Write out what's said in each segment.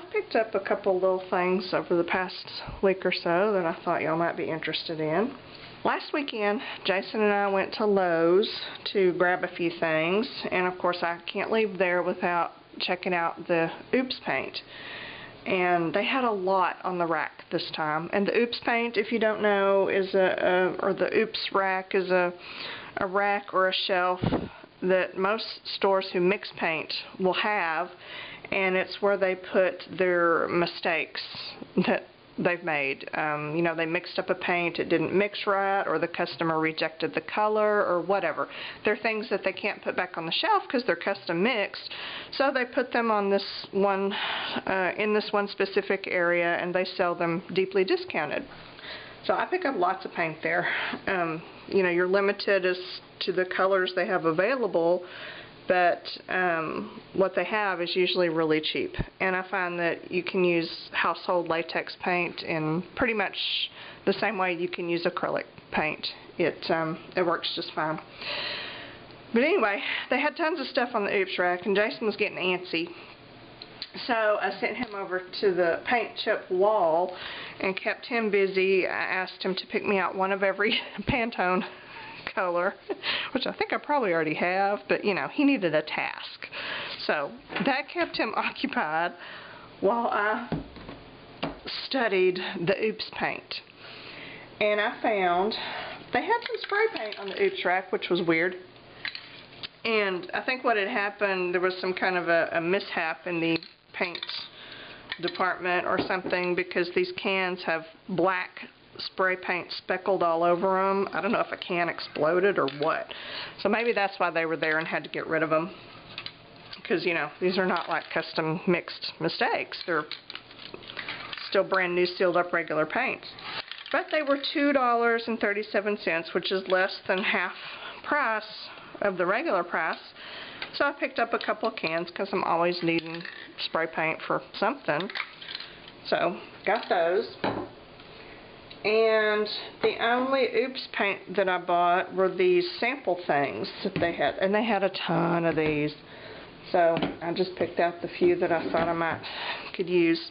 I've picked up a couple little things over the past week or so that I thought y'all might be interested in. Last weekend, Jason and I went to Lowe's to grab a few things, and of course I can't leave there without checking out the Oops paint. And they had a lot on the rack this time. And the Oops paint, if you don't know, is or the Oops rack is a rack or a shelf that most stores who mix paint will have, and it's where they put their mistakes that they've made. You know, they mixed up a paint, it didn't mix right, or the customer rejected the color, or whatever. They're things that they can't put back on the shelf because they're custom mixed, so they put them on this one, in this one specific area, and they sell them deeply discounted. So I pick up lots of paint there. You know, you're limited as to the colors they have available, but what they have is usually really cheap. And I find that you can use household latex paint in pretty much the same way you can use acrylic paint. It works just fine. But anyway, they had tons of stuff on the Oops rack, and Jason was getting antsy. So I sent him over to the paint chip wall and kept him busy. I asked him to pick me out one of every Pantone color, which I think I probably already have, but you know, he needed a task. So that kept him occupied while I studied the Oops paint. And I found they had some spray paint on the Oops rack, which was weird. And I think what had happened, there was some kind of a mishap in the paint department or something, because these cans have black spray paint speckled all over them. I don't know if a can exploded or what. So maybe that's why they were there and had to get rid of them. Because, you know, these are not like custom mixed mistakes. They're still brand new sealed up regular paints. But they were $2.37, which is less than half price of the regular price. So I picked up a couple of cans because I'm always needing spray paint for something. So got those. And the only Oops paint that I bought were these sample things that they had. And they had a ton of these. So I just picked out the few that I thought I could use.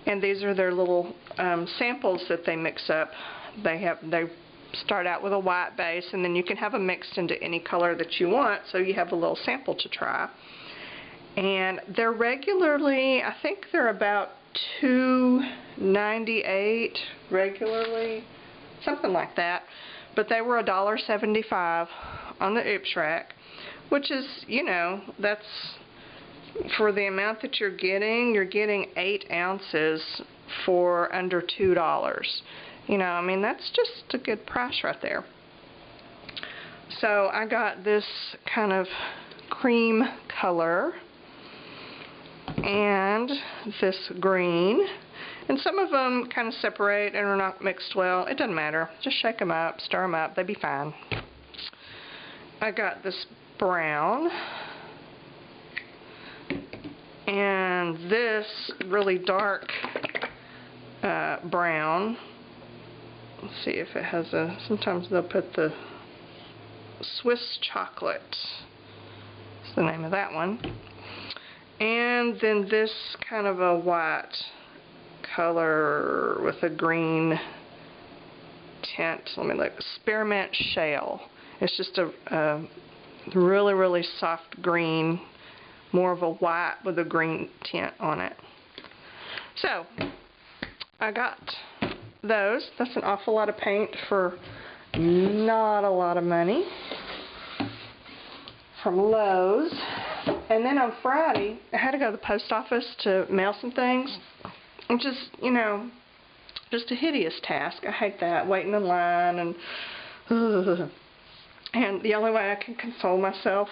And these are their little samples that they mix up. They start out with a white base, and then you can have them mixed into any color that you want, so you have a little sample to try. And they're regularly, I think they're about $2.98 regularly, something like that. But they were $1.75 on the Oops rack, which is, you know, that's for the amount that you're getting 8 ounces for under $2. You know, I mean, that's just a good price right there. So I got this kind of cream color and this green, and some of them kind of separate and are not mixed well. It doesn't matter. Just shake them up, stir them up, they'd be fine. I got this brown and this really dark brown. Let's see if it has a, sometimes they'll put the Swiss chocolate. That's the name of that one. And then this kind of a white color with a green tint. Let me look. Spearmint shale. It's just a really, really soft green, more of a white with a green tint on it. So I got those. That's an awful lot of paint for not a lot of money from Lowe's. And then on Friday, I had to go to the post office to mail some things, which is, you know, just a hideous task. I hate that, waiting in line, and the only way I can console myself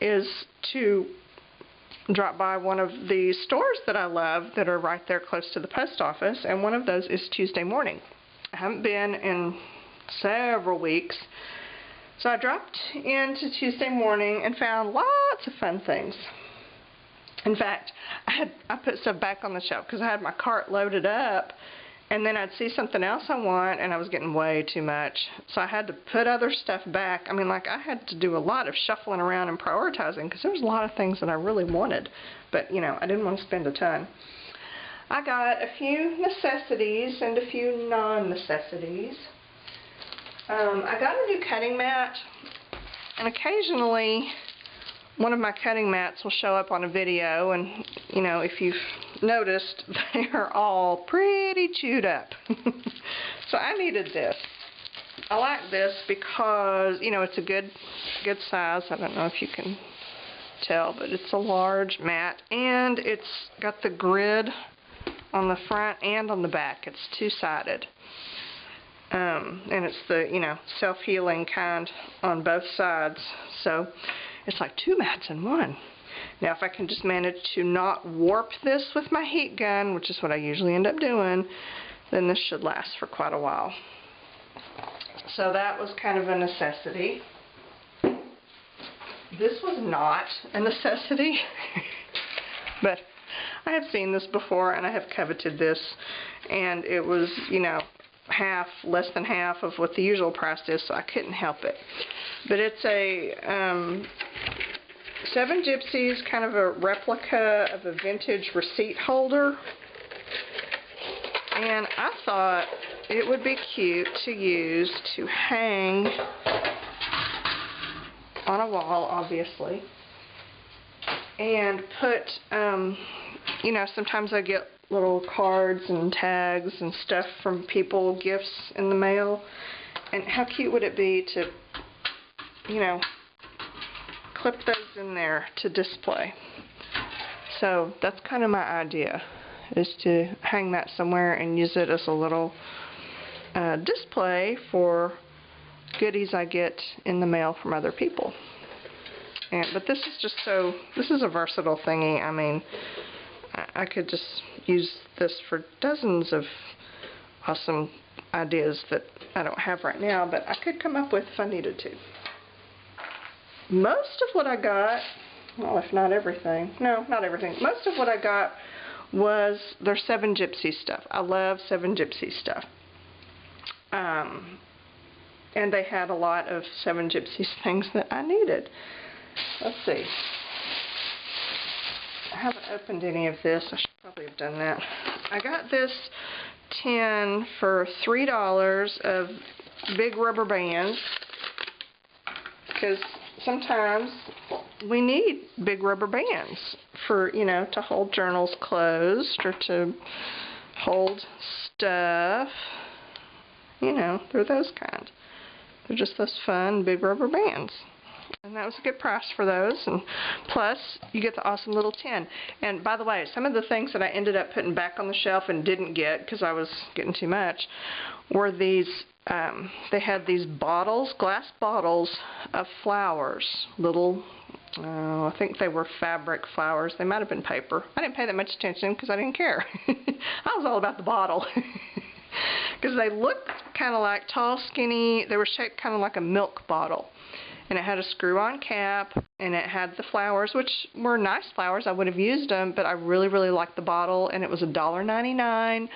is to drop by one of the stores that I love that are right there close to the post office, and one of those is Tuesday Morning. I haven't been in several weeks, so I dropped into Tuesday Morning and found lots of fun things. In fact, I put stuff back on the shelf because I had my cart loaded up, And then I'd see something else I want, and I was getting way too much. So I had to put other stuff back. I mean, like, I had to do a lot of shuffling around and prioritizing because there was a lot of things that I really wanted. But, you know, I didn't want to spend a ton. I got a few necessities and a few non-necessities. I got a new cutting mat, and occasionally one of my cutting mats will show up on a video, and, you know, if you've noticed, they are all pretty chewed up. So I needed this. I like this because, you know, it's a good size. I don't know if you can tell, but it's a large mat, and it's got the grid on the front and on the back. It's two-sided. And it's the, you know, self-healing kind on both sides. So it's like two mats in one. Now, if I can just manage to not warp this with my heat gun, which is what I usually end up doing, then this should last for quite a while. So that was kind of a necessity. This was not a necessity, but I have seen this before, and I have coveted this, and it was, you know, less than half of what the usual price is, so I couldn't help it. But it's a Seven Gypsies, kind of a replica of a vintage receipt holder, and I thought it would be cute to use to hang on a wall, obviously, and put, you know, sometimes I get little cards and tags and stuff from people, gifts in the mail, and how cute would it be to, you know, clip those in there to display. So that's kind of my idea, is to hang that somewhere and use it as a little display for goodies I get in the mail from other people. But this is just so, this is a versatile thingy. I mean, I could just use this for dozens of awesome ideas that I don't have right now, but I could come up with if I needed to. Most of what I got, well, if not everything, no, not everything, most of what I got was their Seven Gypsies stuff. I love Seven Gypsies stuff. And they had a lot of Seven Gypsies things that I needed. Let's see. I haven't opened any of this. I should probably have done that. I got this tin for $3 of big rubber bands, because sometimes we need big rubber bands for, you know, to hold journals closed or to hold stuff. You know, they're those kind. They're just those fun big rubber bands. And that was a good price for those, and plus you get the awesome little tin. And by the way, some of the things that I ended up putting back on the shelf and didn't get because I was getting too much were these, they had these bottles, glass bottles of flowers, little, I think they were fabric flowers. They might have been paper. I didn't pay that much attention because I didn't care. I was all about the bottle. Because they looked kind of like tall, skinny, they were shaped kind of like a milk bottle. And it had a screw-on cap, and it had the flowers, which were nice flowers. I would have used them, but I really, really liked the bottle, and it was $1.99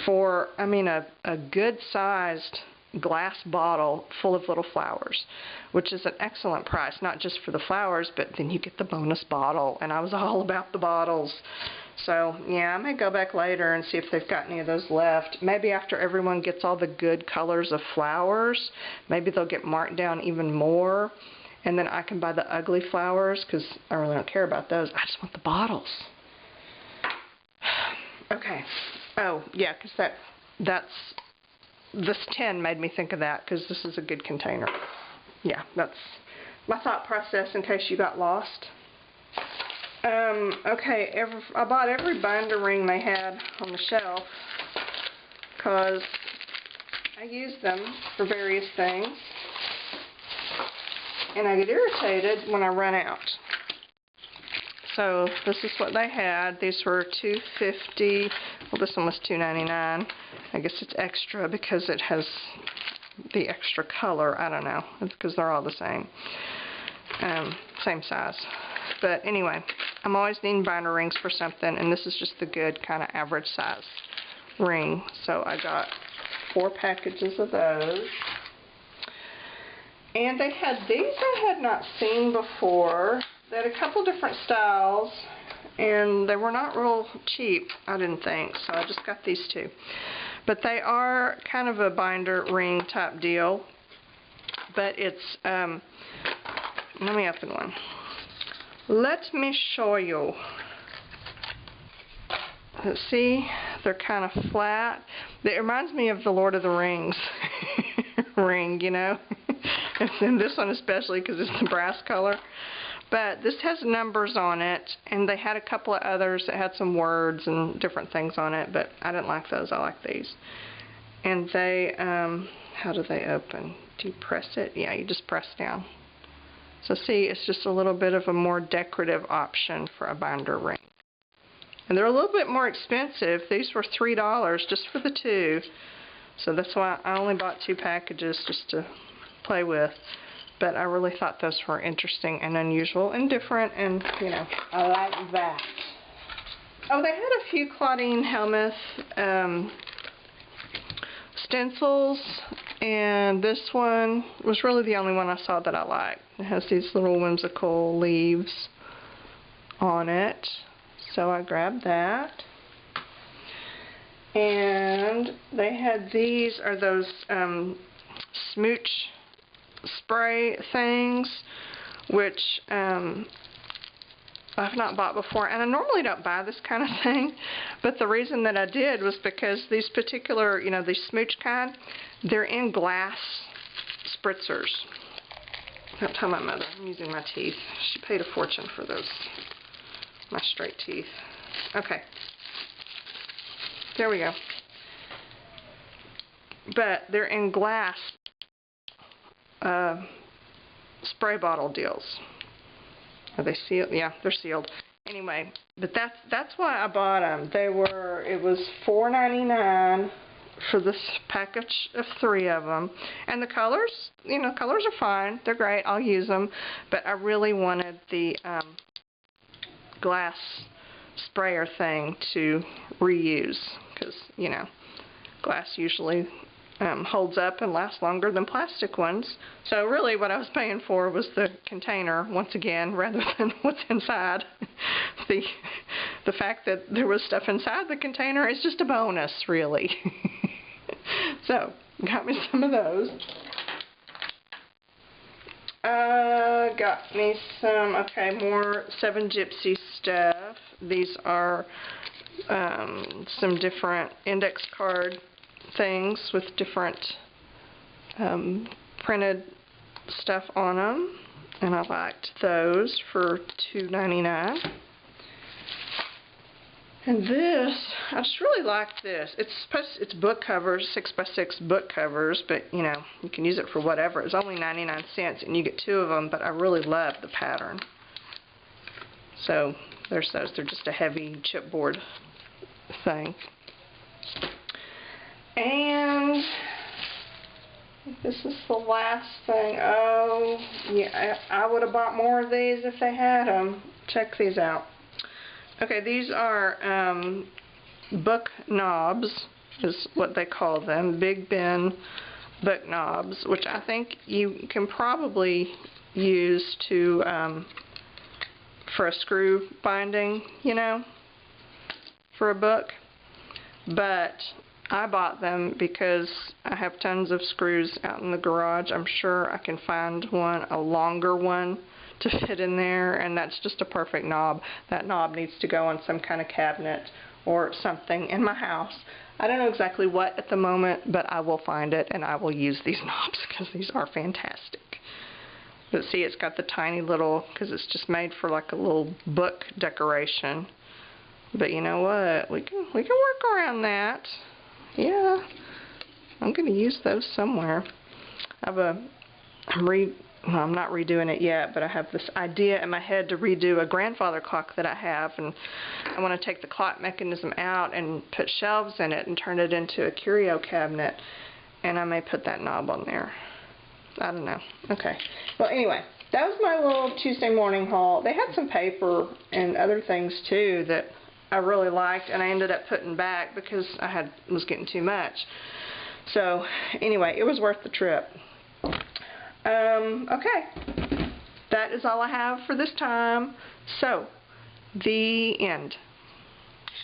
for, I mean, a good-sized glass bottle full of little flowers, which is an excellent price, not just for the flowers, but then you get the bonus bottle, and I was all about the bottles. So, yeah, I may go back later and see if they've got any of those left. Maybe after everyone gets all the good colors of flowers, maybe they'll get marked down even more, and then I can buy the ugly flowers, because I really don't care about those. I just want the bottles. Okay. Oh, yeah, because this tin made me think of that, because this is a good container. Yeah, that's my thought process in case you got lost. Okay, I bought every binder ring they had on the shelf because I use them for various things, and I get irritated when I run out. So this is what they had. These were $2.50. Well, this one was $2.99. I guess it's extra because it has the extra color. I don't know. It's because they're all the same. Same size. But anyway, I'm always needing binder rings for something, and this is just the good kind of average size ring. So I got 4 packages of those. And they had these I had not seen before. They had a couple different styles, and they were not real cheap, I didn't think, so I just got these 2. But they are kind of a binder ring type deal. But it's, let me open one. Let me show you. Let's see, they're kind of flat. It reminds me of the Lord of the Rings ring, you know. And this one especially because it's the brass color. But this has numbers on it, and they had a couple of others that had some words and different things on it, but I didn't like those. I like these. And they, how do they open? Do you press it? Yeah, you just press down. So see, it's just a little bit of a more decorative option for a binder ring. And they're a little bit more expensive. These were $3 just for the 2. So that's why I only bought 2 packages just to play with. But I really thought those were interesting and unusual and different, and, you know, I like that. Oh, they had a few Claudine Helmuth stencils, and this one was really the only one I saw that I liked. It has these little whimsical leaves on it, so I grabbed that. And they had these, are those smooch spray things, which I've not bought before, and I normally don't buy this kind of thing, but the reason that I did was because these particular, you know, these smooch kind, they're in glass spritzers. Don't tell my mother I'm using my teeth. She paid a fortune for those, my straight teeth. Okay, there we go. But they're in glass spray bottle deals. Are they sealed? Yeah, they're sealed. Anyway, but that's why I bought them. It was $4.99 for this package of 3 of them. And the colors, you know, colors are fine. They're great. I'll use them. But I really wanted the glass sprayer thing to reuse, because, you know, glass usually holds up and lasts longer than plastic ones. So really what I was paying for was the container, once again, rather than what's inside. The fact that there was stuff inside the container is just a bonus, really. So, got me some of those. Got me some, okay, more 7 Gypsy stuff. These are some different index card things with different printed stuff on them, and I liked those for $2.99. And this, I just really liked this. It's book covers, 6x6 book covers, but you know, you can use it for whatever. It's only 99 cents and you get 2 of them, but I really love the pattern. So there's those. They're just a heavy chipboard thing. And this is the last thing. Oh, yeah, I would have bought more of these if they had them. Check these out. Okay, these are book knobs, is what they call them. Big Ben book knobs, which I think you can probably use to for a screw binding, you know, for a book. But I bought them because I have tons of screws out in the garage. I'm sure I can find one, a longer one, to fit in there, and that's just a perfect knob. That knob needs to go on some kind of cabinet or something in my house. I don't know exactly what at the moment, but I will find it and I will use these knobs because these are fantastic. But see, it's got the tiny little, because it's just made for like a little book decoration. But you know what? We can work around that. Yeah, I'm going to use those somewhere. I'm not redoing it yet, but I have this idea in my head to redo a grandfather clock that I have, and I want to take the clock mechanism out and put shelves in it and turn it into a curio cabinet, and I may put that knob on there. I don't know. Okay. Well, anyway, that was my little Tuesday morning haul. They had some paper and other things too that I really liked, and I ended up putting back because I was getting too much. So anyway, it was worth the trip. Okay, that is all I have for this time. So, the end.